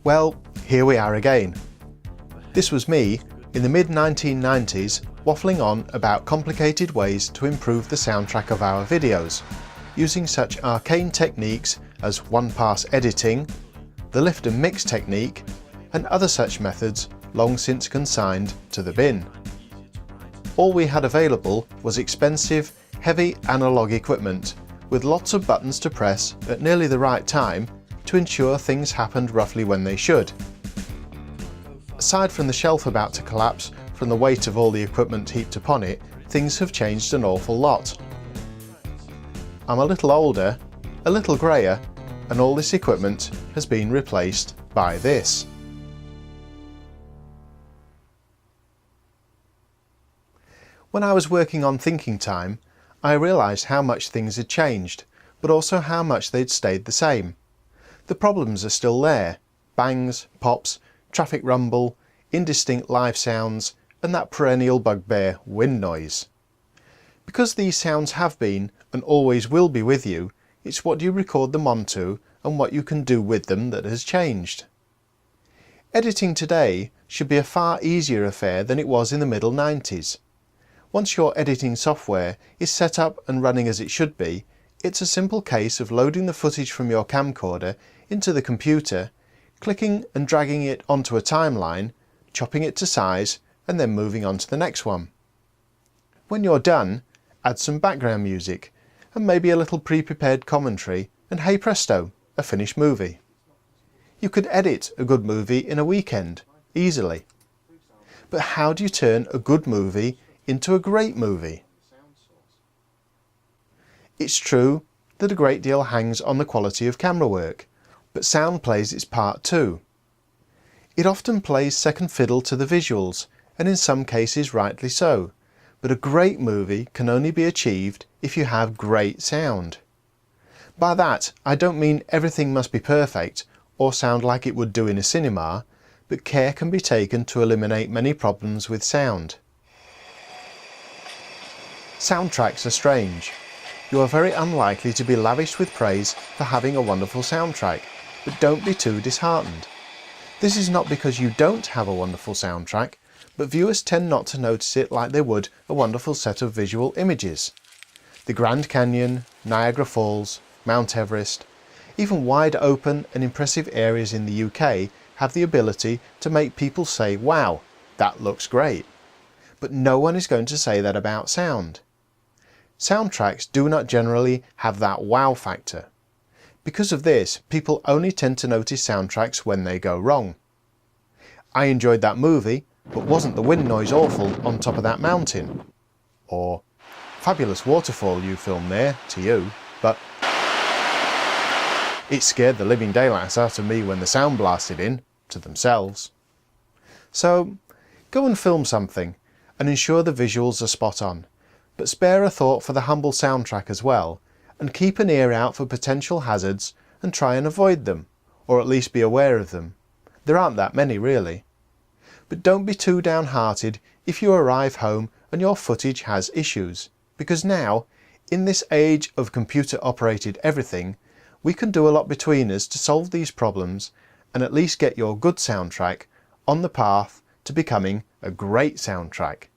Well, here we are again. This was me in the mid-1990s waffling on about complicated ways to improve the soundtrack of our videos, using such arcane techniques as one-pass editing, the lift and mix technique, and other such methods long since consigned to the bin. All we had available was expensive, heavy analogue equipment with lots of buttons to press at nearly the right time to ensure things happened roughly when they should. Aside from the shelf about to collapse from the weight of all the equipment heaped upon it, things have changed an awful lot. I'm a little older, a little greyer, and all this equipment has been replaced by this. When I was working on Thinking Time, I realised how much things had changed, but also how much they'd stayed the same. The problems are still there: bangs, pops, traffic rumble, indistinct live sounds, and that perennial bugbear, wind noise. Because these sounds have been and always will be with you, it's what you record them onto and what you can do with them that has changed. Editing today should be a far easier affair than it was in the middle 90s. Once your editing software is set up and running as it should be, it's a simple case of loading the footage from your camcorder into the computer, clicking and dragging it onto a timeline, chopping it to size, and then moving on to the next one. When you're done, add some background music and maybe a little pre-prepared commentary, and hey presto, a finished movie. You could edit a good movie in a weekend, easily. But how do you turn a good movie into a great movie? It's true that a great deal hangs on the quality of camera work, but sound plays its part too. It often plays second fiddle to the visuals, and in some cases rightly so, but a great movie can only be achieved if you have great sound. By that I don't mean everything must be perfect or sound like it would do in a cinema, but care can be taken to eliminate many problems with sound. Soundtracks are strange. You are very unlikely to be lavished with praise for having a wonderful soundtrack, but don't be too disheartened. This is not because you don't have a wonderful soundtrack, but viewers tend not to notice it like they would a wonderful set of visual images. The Grand Canyon, Niagara Falls, Mount Everest, even wide open and impressive areas in the UK have the ability to make people say, "Wow, that looks great." But no one is going to say that about sound. Soundtracks do not generally have that wow factor. Because of this, people only tend to notice soundtracks when they go wrong. I enjoyed that movie, but wasn't the wind noise awful on top of that mountain? Or, fabulous waterfall you filmed there, to you, but it scared the living daylights out of me when the sound blasted in, to themselves. So, go and film something, and ensure the visuals are spot on, but spare a thought for the humble soundtrack as well, and keep an ear out for potential hazards and try and avoid them, or at least be aware of them. There aren't that many really. But don't be too downhearted if you arrive home and your footage has issues, because now, in this age of computer-operated everything, we can do a lot between us to solve these problems and at least get your good soundtrack on the path to becoming a great soundtrack.